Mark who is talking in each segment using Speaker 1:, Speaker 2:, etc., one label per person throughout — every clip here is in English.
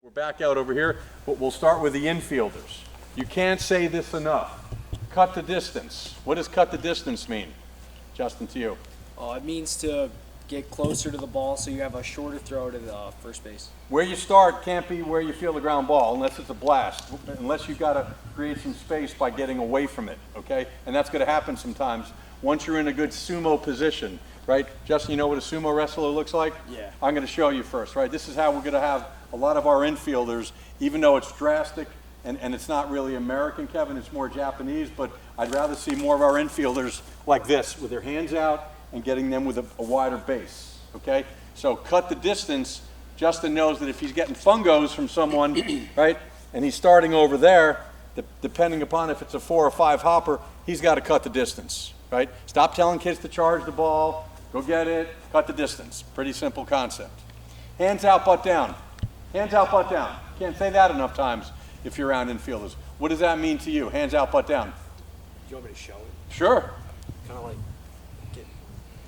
Speaker 1: We're back out over here, but we'll start with the infielders. You can't say this enough. Cut the distance. What does cut the distance mean? Justin, to you.
Speaker 2: It means to get closer to the ball so you have a shorter throw to the first base.
Speaker 1: Where you start can't be where you feel the ground ball unless it's a blast, unless you've got to create some space by getting away from it, okay? And that's going to happen sometimes once you're in a good sumo position, right? Justin, you know what a sumo wrestler looks like?
Speaker 2: Yeah.
Speaker 1: I'm going to show you first, right? This is how we're going to have a lot of our infielders, even though it's drastic and it's not really American, Kevin, it's more Japanese, but I'd rather see more of our infielders like this with their hands out and getting them with a wider base, okay? So cut the distance. Justin knows that if he's getting fungos from someone, right, and he's starting over there, depending upon if it's a 4 or 5 hopper, he's got to cut the distance, right? Stop telling kids to charge the ball, go get it, cut the distance. Pretty simple concept. Hands out, butt down. Hands out, butt down. Can't say that enough times if you're around infielders. What does that mean to you? Hands out, butt down.
Speaker 2: Do you want me to show it?
Speaker 1: Sure.
Speaker 2: Kind of like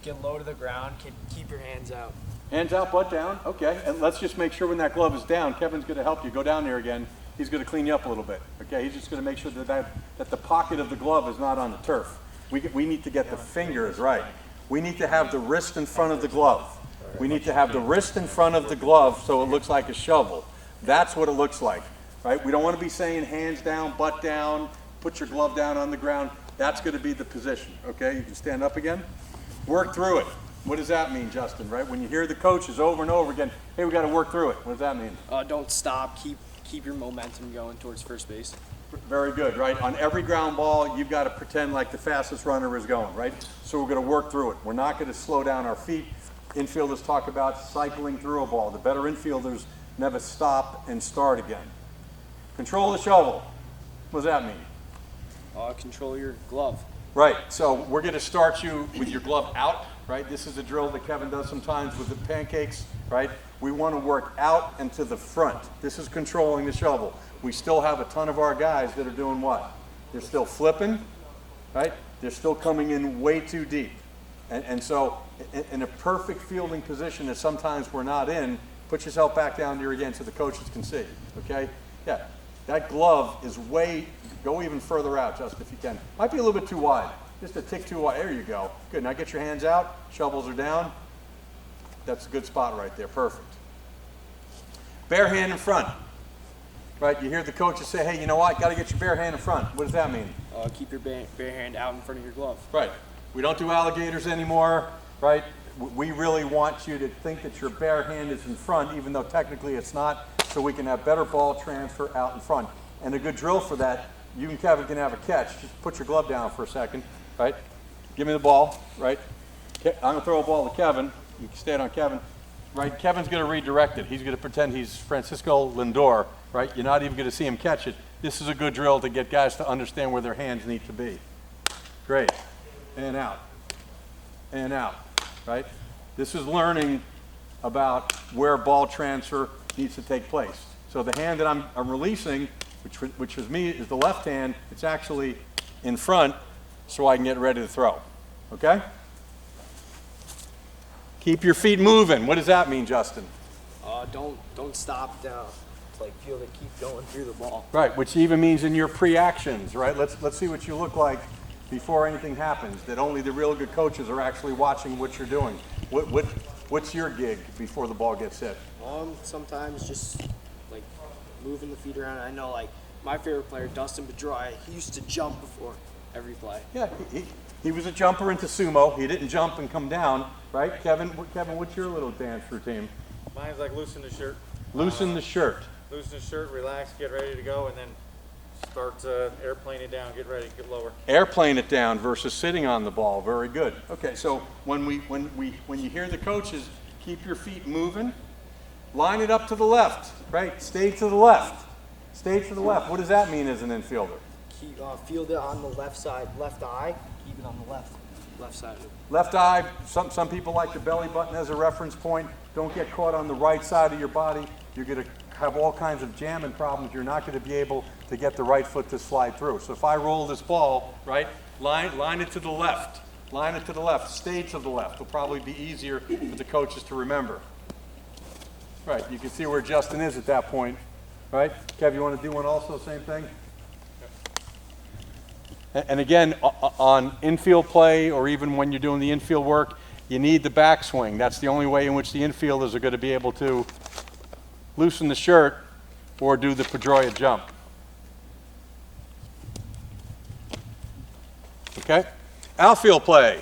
Speaker 2: get low to the ground, keep your hands out.
Speaker 1: Hands out, butt down. Okay, and let's just make sure when that glove is down, Kevin's going to help you. Go down there again. He's going to clean you up a little bit. Okay, he's just going to make sure that the pocket of the glove is not on the turf. We need to get the fingers right. We need to have the wrist in front of the glove. We need to have the wrist in front of the glove so it looks like a shovel. That's what it looks like, right? We don't want to be saying hands down, butt down, put your glove down on the ground. That's going to be the position, okay? You can stand up again. Work through it. What does that mean, Justin, right? When you hear the coaches over and over again, hey, we got to work through it. What does that mean?
Speaker 2: Don't stop. Keep your momentum going towards first base.
Speaker 1: Very good, right? On every ground ball, you've got to pretend like the fastest runner is going, right? So we're going to work through it. We're not going to slow down our feet. Infielders talk about cycling through a ball. The better infielders never stop and start again. Control the shovel. What does that mean?
Speaker 2: Control your glove.
Speaker 1: Right, so we're going to start you with your glove out, right? This is a drill that Kevin does sometimes with the pancakes, right? We want to work out and to the front. This is controlling the shovel. We still have a ton of our guys that are doing what? They're still flipping, right? They're still coming in way too deep. And so in a perfect fielding position that sometimes we're not in, put yourself back down here again so the coaches can see, okay? Yeah, that glove is go even further out, Justin, if you can. Might be a little bit too wide, just a tick too wide. There you go. Good, now get your hands out, shovels are down. That's a good spot right there, perfect. Bare hand in front, right? You hear the coaches say, hey, you know what, got to get your bare hand in front. What does that mean?
Speaker 2: Keep your bare hand out in front of your glove.
Speaker 1: Right. We don't do alligators anymore, right? We really want you to think that your bare hand is in front, even though technically it's not, so we can have better ball transfer out in front. And a good drill for that, you and Kevin can have a catch. Just put your glove down for a second, right? Give me the ball, right? I'm going to throw a ball to Kevin. You can stand on Kevin, right? Kevin's going to redirect it. He's going to pretend he's Francisco Lindor, right? You're not even going to see him catch it. This is a good drill to get guys to understand where their hands need to be. Great. And out, right? This is learning about where ball transfer needs to take place. So the hand that I'm releasing, which is me, is the left hand. It's actually in front so I can get ready to throw, okay? Keep your feet moving. What does that mean, Justin?
Speaker 2: Don't stop down. Like feel to keep going through the ball.
Speaker 1: Right, which even means in your pre-actions, right? Let's see what you look like before anything happens, that only the real good coaches are actually watching what you're doing. What's your gig before the ball gets hit?
Speaker 2: Sometimes just like moving the feet around. I know like my favorite player, Dustin Pedroia, he used to jump before every play.
Speaker 1: Yeah, he was a jumper into sumo. He didn't jump and come down, right? Kevin, what's your little dance routine?
Speaker 3: Mine's like loosen the shirt.
Speaker 1: Loosen the shirt.
Speaker 3: Loosen the shirt, relax, get ready to go, and then start airplane it down, get ready, get lower.
Speaker 1: Airplane it down versus sitting on the ball. Very good. Okay, so when you hear the coaches, keep your feet moving, line it up to the left, right? Stay to the left. Stay to the left. What does that mean as an infielder?
Speaker 2: Field it on the left side, left eye. Keep it on the left side.
Speaker 1: Left eye. Some people like the belly button as a reference point. Don't get caught on the right side of your body. You're going to have all kinds of jamming problems. You're not going to be able to get the right foot to slide through. So if I roll this ball, right, line it to the left. Line it to the left. Stay to the left. It'll probably be easier for the coaches to remember. Right, you can see where Justin is at that point, right? Kev, you want to do one also, same thing? And again, on infield play, or even when you're doing the infield work, you need the backswing. That's the only way in which the infielders are going to be able to loosen the shirt or do the Pedroia jump. Okay? Outfield play.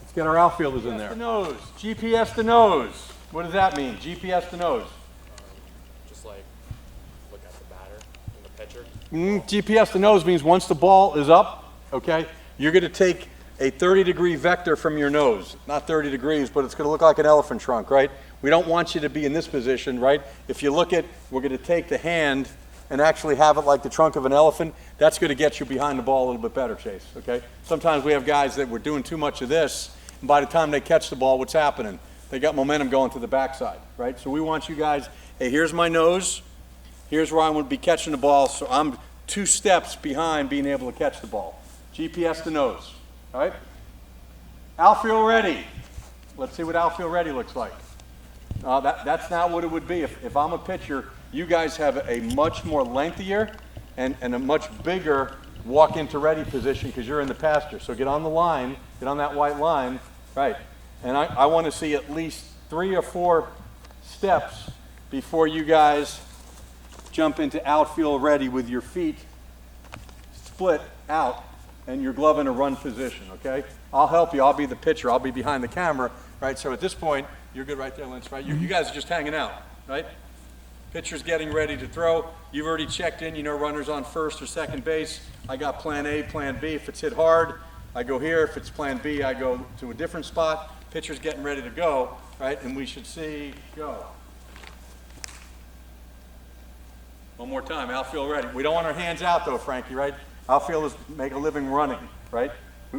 Speaker 1: Let's get our outfielders in there. GPS to nose. What does that mean? GPS to nose.
Speaker 4: Just like look at the batter and the pitcher.
Speaker 1: GPS to nose means once the ball is up, okay, you're going to take a 30-degree vector from your nose. Not 30 degrees, but it's going to look like an elephant trunk, right? We don't want you to be in this position, right? If you look at, we're going to take the hand and actually have it like the trunk of an elephant. That's going to get you behind the ball a little bit better, Chase, okay? Sometimes we have guys that were doing too much of this, and by the time they catch the ball, what's happening? They got momentum going to the backside, right? So we want you guys, hey, here's my nose. Here's where I'm going to be catching the ball, so I'm 2 steps behind being able to catch the ball. GPS to nose, all right? Outfield ready. Let's see what outfield ready looks like. That's not what it would be. If I'm a pitcher, you guys have a much more lengthier and a much bigger walk into ready position because you're in the pasture. So get on the line, get on that white line, right? And I want to see at least 3 or 4 steps before you guys jump into outfield ready with your feet split out and your glove in a run position, okay? I'll help you. I'll be the pitcher. I'll be behind the camera, right? So at this point, you're good right there, Lance, right? You guys are just hanging out, right? Pitcher's getting ready to throw. You've already checked in. You know runners on first or second base. I got plan A, plan B. If it's hit hard, I go here. If it's plan B, I go to a different spot. Pitcher's getting ready to go, right? And we should see go. One more time, outfield ready. We don't want our hands out though, Frankie, right? Outfielders make a living running, right?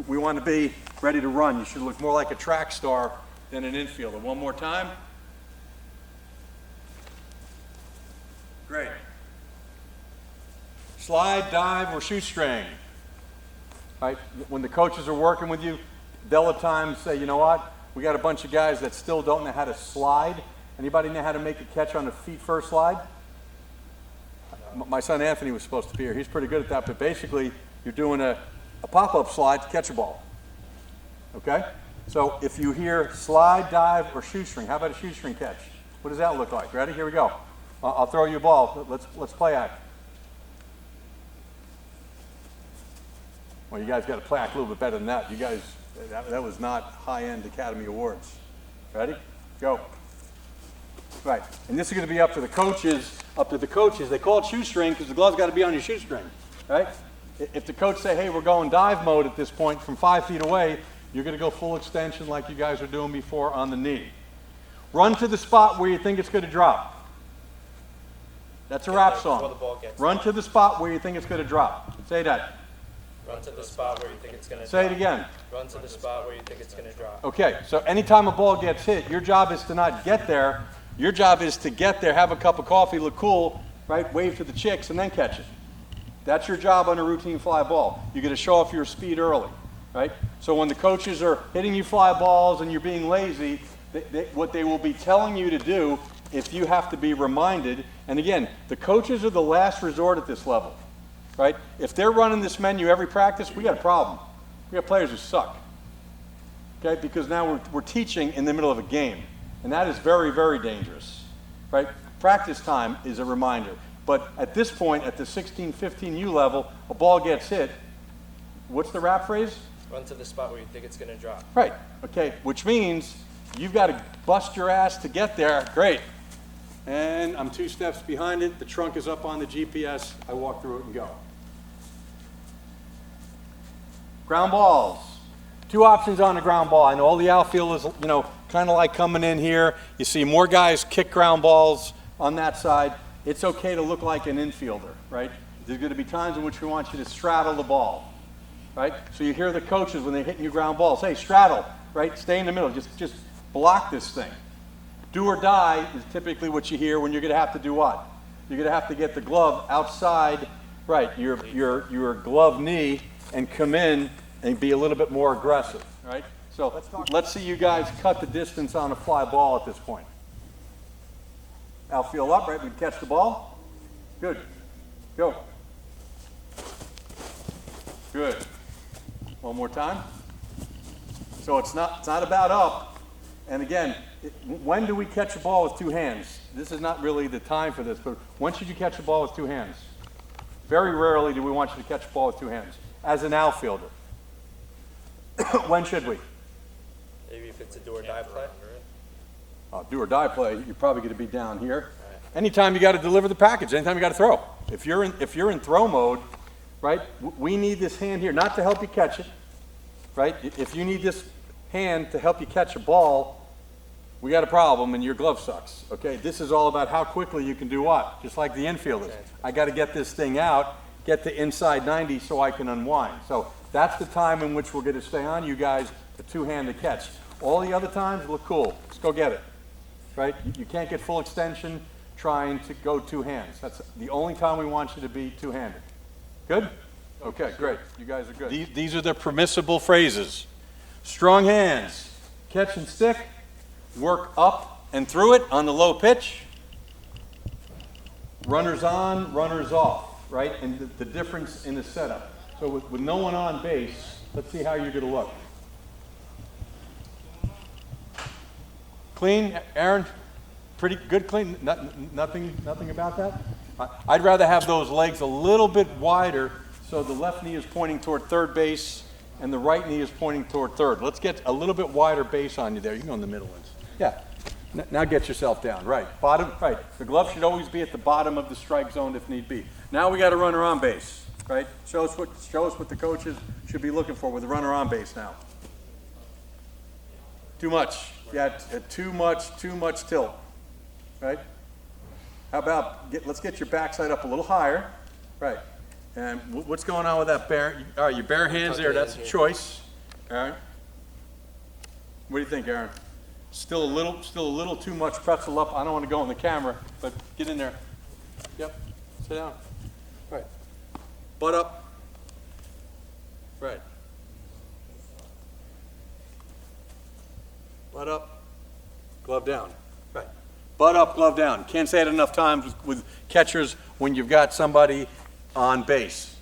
Speaker 1: We want to be ready to run. You should look more like a track star than an infielder. One more time. Great. Slide, dive, or shoestring. Right? When the coaches are working with you, they'll at times say, you know what? We got a bunch of guys that still don't know how to slide. Anybody know how to make a catch on a feet first slide? My son Anthony was supposed to be here. He's pretty good at that, but basically you're doing a pop-up slide to catch a ball. Okay? So if you hear slide, dive, or shoestring, how about a shoestring catch? What does that look like? Ready? Here we go. I'll throw you a ball. Let's play act. Well, you guys got to play act a little bit better than that. You guys, that was not high-end Academy Awards. Ready? Go. Right. And this is going to be up to the coaches. They call it shoestring because the glove's got to be on your shoestring. Right? If the coach say, hey, we're going dive mode at this point from 5 feet away, you're going to go full extension like you guys were doing before on the knee. Run to the spot where you think it's going to drop. That's a rap song. Run to the spot where you think it's going to drop. Say that.
Speaker 4: Run to the spot where you think it's going to
Speaker 1: Say it again.
Speaker 4: Run to the spot where you think it's going to drop.
Speaker 1: Okay, so anytime a ball gets hit, your job is to not get there. Your job is to get there, have a cup of coffee, look cool, right? Wave to the chicks, and then catch it. That's your job on a routine fly ball. You're going to show off your speed early, right? So when the coaches are hitting you fly balls and you're being lazy, what they will be telling you to do, if you have to be reminded, and again, the coaches are the last resort at this level, right? If they're running this menu every practice, we got a problem. We got players who suck, okay? Because now we're teaching in the middle of a game, and that is very, very dangerous, right? Practice time is a reminder. But at this point, at the 16, 15U level, a ball gets hit. What's the rap phrase?
Speaker 4: Run to the spot where you think it's going to drop.
Speaker 1: Right, okay, which means you've got to bust your ass to get there. Great. And I'm 2 steps behind it. The trunk is up on the GPS. I walk through it and go. Ground balls. 2 options on the ground ball. I know all the outfielders, kind of like coming in here. You see more guys kick ground balls on that side. It's okay to look like an infielder, right? There's going to be times in which we want you to straddle the ball, right? So you hear the coaches when they're hitting you ground balls, hey, straddle, right? Stay in the middle. Just block this thing. Do or die is typically what you hear when you're going to have to do what? You're going to have to get the glove outside, right, your glove knee and come in and be a little bit more aggressive, right? So let's see you guys cut the distance on a fly ball at this point. outfield up, right? We catch the ball. Good. Go. Good. One more time. So it's not about up. And again, when do we catch a ball with two hands? This is not really the time for this, but when should you catch a ball with two hands? Very rarely do we want you to catch a ball with two hands as an outfielder. When should we?
Speaker 4: Maybe if it's a do or die play.
Speaker 1: Do or die play, you're probably going to be down here. Anytime you got to deliver the package, anytime you got to throw. If you're in throw mode, right? We need this hand here, not to help you catch it, right? If you need this hand to help you catch a ball, we got a problem and your glove sucks. Okay, this is all about how quickly you can do what. Just like the infielders, I got to get this thing out, get to inside 90 so I can unwind. So that's the time in which we're going to stay on you guys, the two-handed catch. All the other times look cool. Let's go get it. Right? You can't get full extension trying to go two hands. That's the only time we want you to be two-handed. Good? Okay, great. You guys are good. These are the permissible phrases. Strong hands, catch and stick, work up and through it on the low pitch. Runners on, runners off, right? And the difference in the setup. So with no one on base, let's see how you're going to look. Clean, Aaron? Pretty good clean? Nothing about that? I'd rather have those legs a little bit wider so the left knee is pointing toward third base and the right knee is pointing toward third. Let's get a little bit wider base on you there. You can go in the middle ones. Yeah. Now get yourself down. Right. Bottom. Right. The glove should always be at the bottom of the strike zone if need be. Now we got a runner on base. Right. Show us what the coaches should be looking for with a runner on base now. Too much. Yeah. Too much tilt. Right. How about let's get your backside up a little higher. Right. And what's going on with that bare? All right, your bare hands there. That's a choice. All right. What do you think, Aaron? Still a little too much pretzel up. I don't want to go on the camera, but get in there. Yep. Sit down. Right. Butt up. Right. Butt up. Glove down. Right. Butt up, glove down. Can't say it enough times with catchers when you've got somebody on base,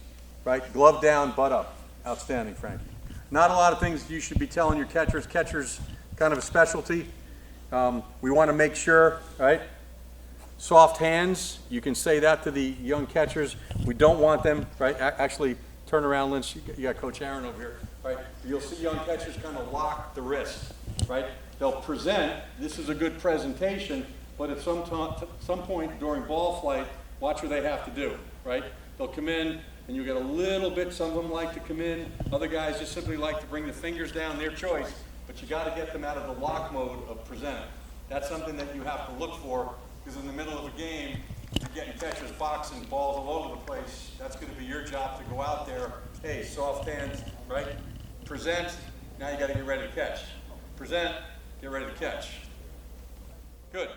Speaker 1: right? Glove down, butt up. Outstanding, Frankie. Not a lot of things you should be telling your catchers. Catchers, kind of a specialty. We want to make sure, right? Soft hands, you can say that to the young catchers. We don't want them, right? Actually, turn around, Lynch. You got Coach Aaron over here, right? You'll see young catchers kind of lock the wrist, right? They'll present. This is a good presentation, but at some point during ball flight, watch what they have to do, right? They'll come in, and you get a little bit. Some of them like to come in. Other guys just simply like to bring the fingers down, their choice. But you got to get them out of the lock mode of present. That's something that you have to look for, because in the middle of a game, you're getting catchers boxing balls all over the place. That's going to be your job to go out there. Hey, soft hands, right? Present. Now you got to get ready to catch. Present. Get ready to catch. Good.